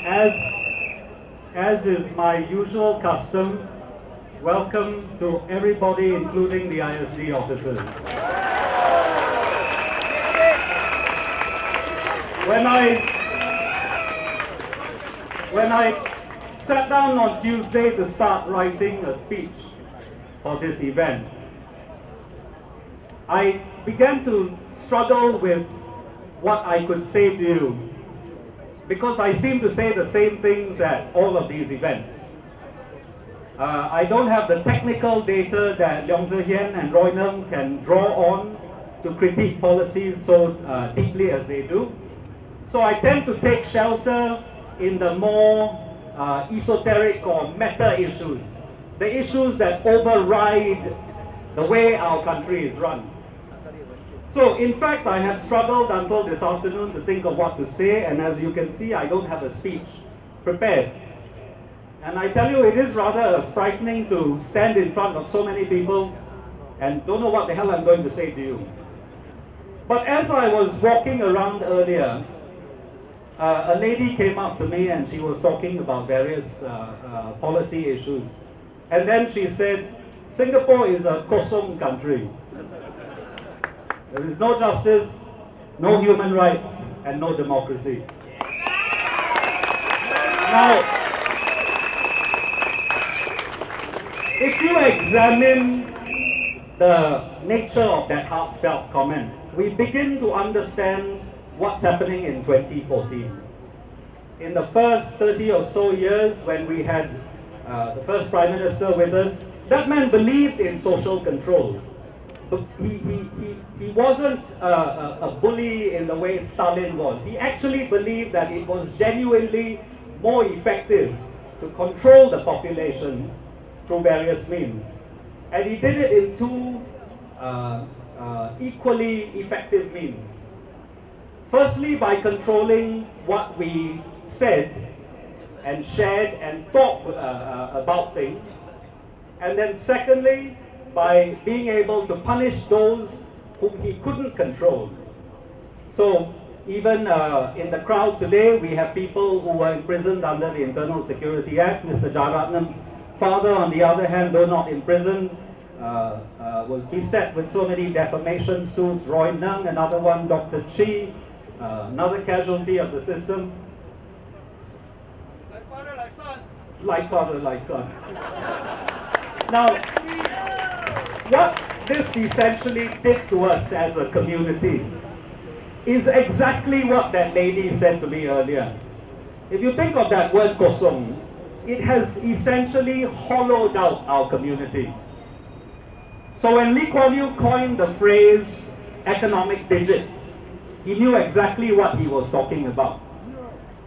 As, as is my usual custom, welcome to everybody, including the ISD officers. When I sat down on Tuesday to start writing a speech for this event, I began to struggle with what I could say to you, because I seem to say the same things at all of these events. I don't have the technical data that Leong Tze Hien and Roy Nung can draw on to critique policies so deeply as they do. So I tend to take shelter in the more esoteric or meta issues, the issues that override the way our country is run. So in fact, I have struggled until this afternoon to think of what to say, and as you can see, I don't have a speech prepared. And I tell you, it is rather frightening to stand in front of so many people and don't know what the hell I'm going to say to you. But as I was walking around earlier, a lady came up to me and she was talking about various policy issues. And then she said, Singapore is a kosong country. There is no justice, no human rights, and no democracy. Now, if you examine the nature of that heartfelt comment, we begin to understand what's happening in 2014. In the first 30 or so years, when we had the first Prime Minister with us, that man believed in social control. But he wasn't a bully in the way Stalin was. He actually believed that it was genuinely more effective to control the population through various means. And he did it in two equally effective means. Firstly, by controlling what we said and shared and talked about things. And then secondly, by being able to punish those whom he couldn't control. So even in the crowd today, we have people who were imprisoned under the Internal Security Act. Mr. Jaratnam's father, on the other hand, though not imprisoned, was beset with so many defamation suits. Roy Nung, another one, Dr. Chi, another casualty of the system. Like father, like son. Like father, like son. Now, what this essentially did to us as a community is exactly what that lady said to me earlier. If you think of that word kosong, it has essentially hollowed out our community. So when Lee Kuan Yew coined the phrase economic digits, he knew exactly what he was talking about.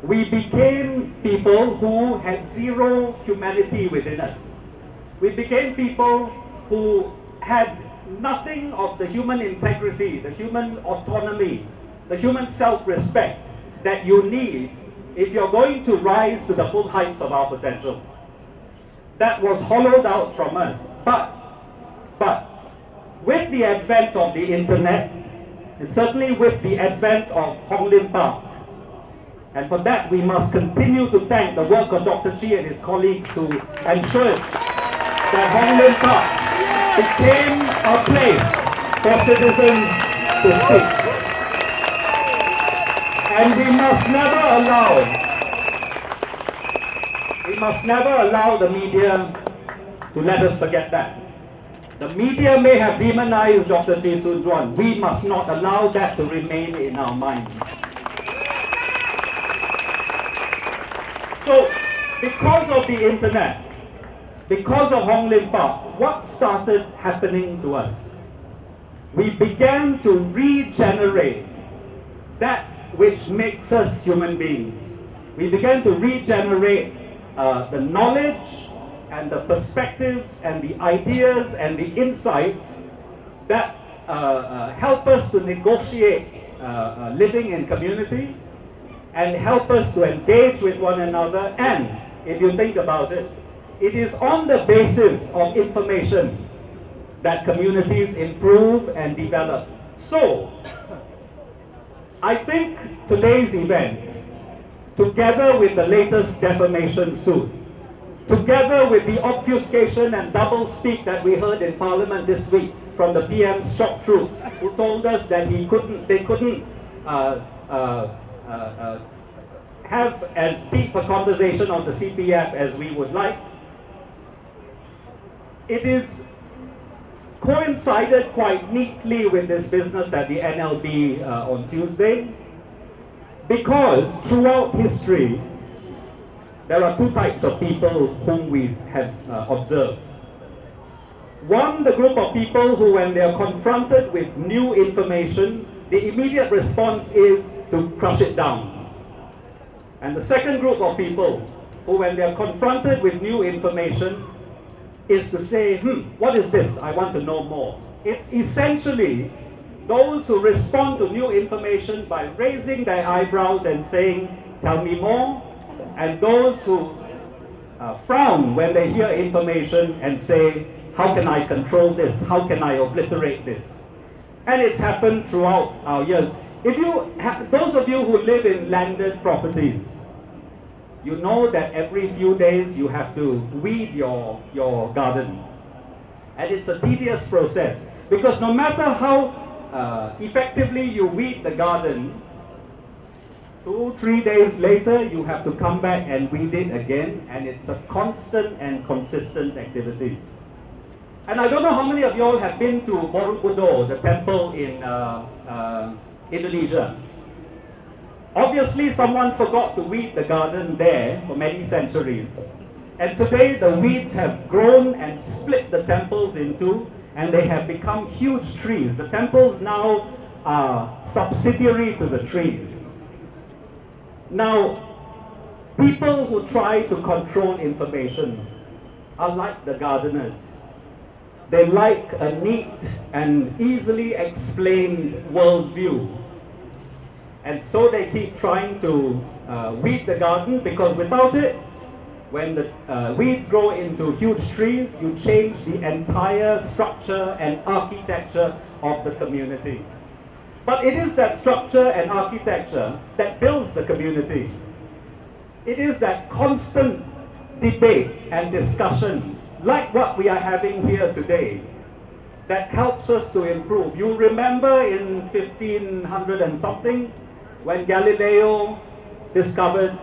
We became people who had zero humanity within us. We became people who had nothing of the human integrity, the human autonomy, the human self-respect that you need if you're going to rise to the full heights of our potential. That was hollowed out from us. But with the advent of the internet, and certainly with the advent of Hong Lim Park, and for that we must continue to thank the work of Dr. Chi and his colleagues who ensured that Hong Lim Park became a place for citizens to speak. And we must never allow the media to let us forget that. The media may have demonized Dr. Chee Soon Juan. We must not allow that to remain in our minds. So, because of the internet, because of Hong Lim Park, what started happening to us? We began to regenerate that which makes us human beings. We began to regenerate the knowledge and the perspectives and the ideas and the insights that help us to negotiate living in community and help us to engage with one another. And if you think about it, it is on the basis of information that communities improve and develop. So, I think today's event together with the latest defamation suit, together with the obfuscation and double-speak that we heard in Parliament this week from the PM's shock troops, who told us that they couldn't have as deep a conversation on the CPF as we would like. It is coincided quite neatly with this business at the NLB on Tuesday, because throughout history, there are two types of people whom we have observed. One, the group of people who, when they are confronted with new information, the immediate response is to crush it down. And the second group of people who, when they are confronted with new information, is to say, what is this? I want to know more. It's essentially those who respond to new information by raising their eyebrows and saying, tell me more, and those who frown when they hear information and say, how can I control this? How can I obliterate this? And it's happened throughout our years. If you those of you who live in landed properties, you know that every few days you have to weed your garden. And it's a tedious process, because no matter how effectively you weed the garden, 2-3 days later you have to come back and weed it again, and it's a constant and consistent activity. And I don't know how many of you all have been to Borobudur, the temple in Indonesia. Obviously, someone forgot to weed the garden there for many centuries. And today, the weeds have grown and split the temples in two, and they have become huge trees. The temples now are subsidiary to the trees. Now, people who try to control information are like the gardeners. They like a neat and easily explained worldview. And so they keep trying to weed the garden, because without it, when the weeds grow into huge trees, you change the entire structure and architecture of the community. But it is that structure and architecture that builds the community. It is that constant debate and discussion, like what we are having here today, that helps us to improve. You remember in 1500 and something, when Galileo discovered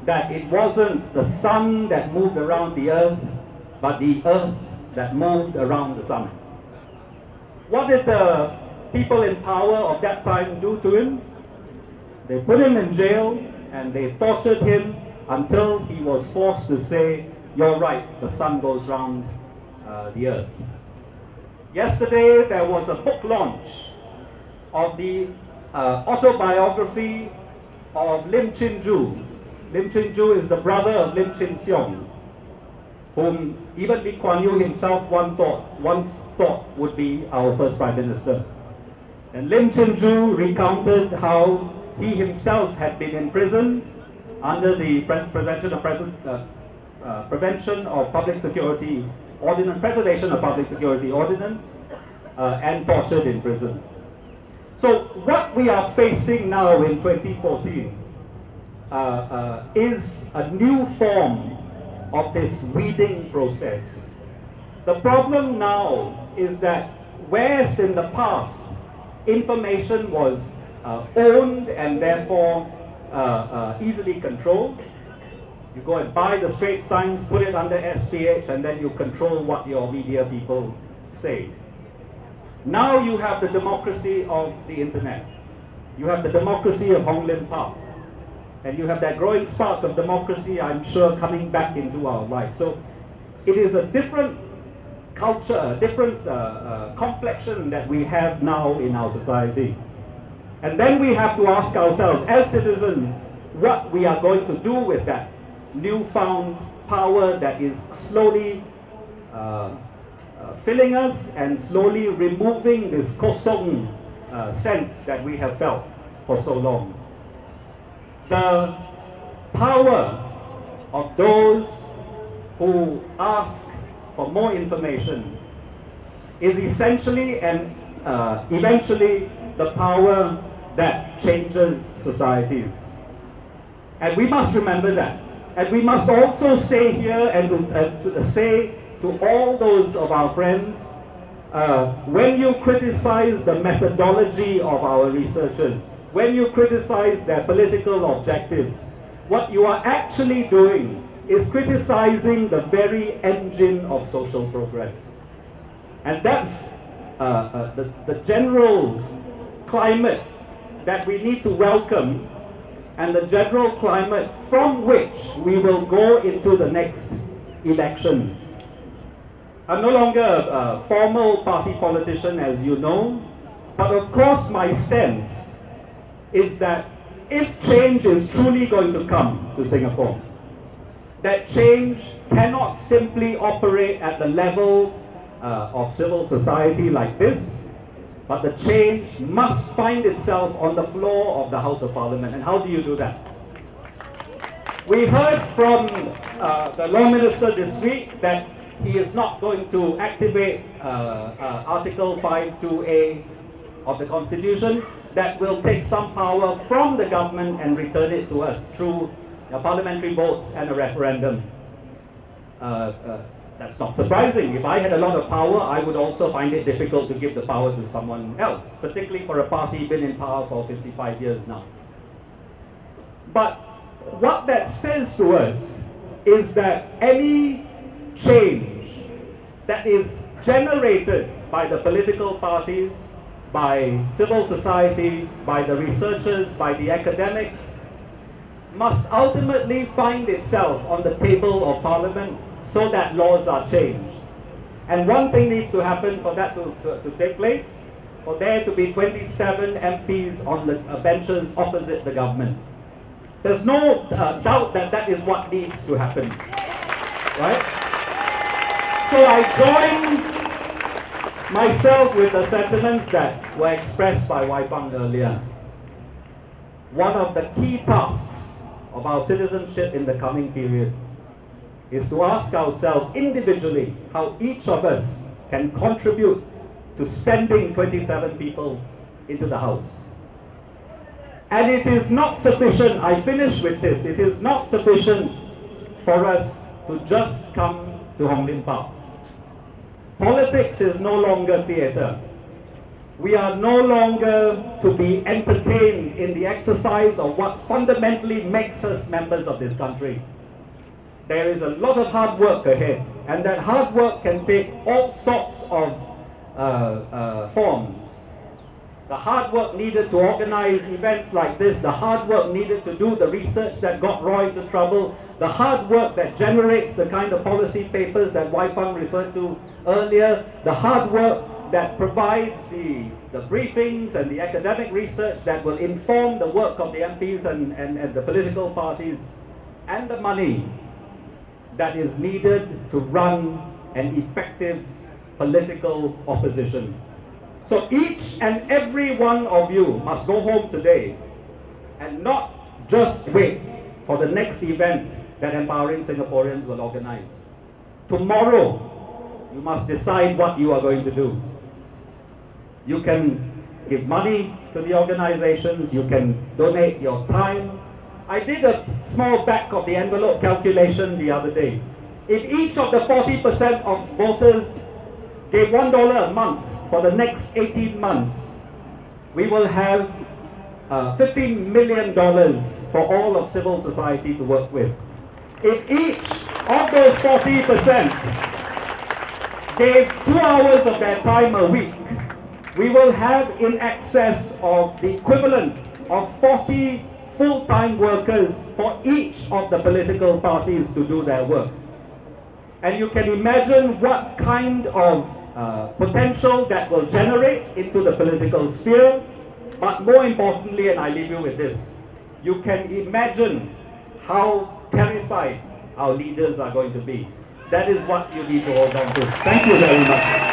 that it wasn't the sun that moved around the earth, but the earth that moved around the sun. What did the people in power of that time do to him? They put him in jail and they tortured him until he was forced to say, you're right, the sun goes round the earth. Yesterday there was a book launch of the autobiography of Lim Chin Ju. Lim Chin Ju is the brother of Lim Chin Siong, whom even Lee Kuan Yew himself once thought would be our first Prime Minister. And Lim Chin Ju recounted how he himself had been in prison under the Prevention of Public Security Ordinance, Preservation of Public Security Ordinance, and tortured in prison. So what we are facing now in 2014 is a new form of this weeding process. The problem now is that whereas in the past information was owned and therefore easily controlled, you go and buy the Straits Times, put it under SPH, and then you control what your media people say. Now you have the democracy of the internet. You have the democracy of Hong Lim Park. And you have that growing spark of democracy, I'm sure, coming back into our lives. So it is a different culture, a different complexion that we have now in our society. And then we have to ask ourselves, as citizens, what we are going to do with that newfound power that is slowly filling us and slowly removing this kosong sense that we have felt for so long. The power of those who ask for more information is essentially and eventually the power that changes societies. And we must remember that. And we must also say here and to say to all those of our friends, when you criticize the methodology of our researchers, when you criticize their political objectives, what you are actually doing is criticizing the very engine of social progress. And that's the general climate that we need to welcome, and the general climate from which we will go into the next elections. I'm no longer a formal party politician, as you know, but of course my sense is that if change is truly going to come to Singapore, that change cannot simply operate at the level of civil society like this, but the change must find itself on the floor of the House of Parliament. And how do you do that? We heard from the Law Minister this week that he is not going to activate Article 5(2)(a) of the Constitution that will take some power from the government and return it to us through parliamentary votes and a referendum. That's not surprising. If I had a lot of power, I would also find it difficult to give the power to someone else, particularly for a party been in power for 55 years now. But what that says to us is that any change that is generated by the political parties, by civil society, by the researchers, by the academics, must ultimately find itself on the table of Parliament so that laws are changed. And one thing needs to happen for that to take place, for there to be 27 MPs on the benches opposite the government. There's no doubt that that is what needs to happen, right? So I join myself with the sentiments that were expressed by Wijeysingha earlier. One of the key tasks of our citizenship in the coming period is to ask ourselves individually how each of us can contribute to sending 27 people into the House. And it is not sufficient, I finish with this, it is not sufficient for us to just come to Hong Lim Park. Politics is no longer theatre. We are no longer to be entertained in the exercise of what fundamentally makes us members of this country. There is a lot of hard work ahead, and that hard work can take all sorts of forms. The hard work needed to organize events like this, the hard work needed to do the research that got Roy into trouble, the hard work that generates the kind of policy papers that Wijeysingha referred to earlier, the hard work that provides the briefings and the academic research that will inform the work of the MPs and the political parties, and the money that is needed to run an effective political opposition. So each and every one of you must go home today and not just wait for the next event that Empowering Singaporeans will organize. Tomorrow, you must decide what you are going to do. You can give money to the organizations, you can donate your time. I did a small back of the envelope calculation the other day. If each of the 40% of voters gave $1 a month for the next 18 months, we will have $15 million for all of civil society to work with. If each of those 40% gave 2 hours of their time a week, we will have in excess of the equivalent of 40 full-time workers for each of the political parties to do their work. And you can imagine what kind of potential that will generate into the political sphere. But more importantly, and I leave you with this, you can imagine how terrified our leaders are going to be. That is what you need to hold on to. Thank you very much.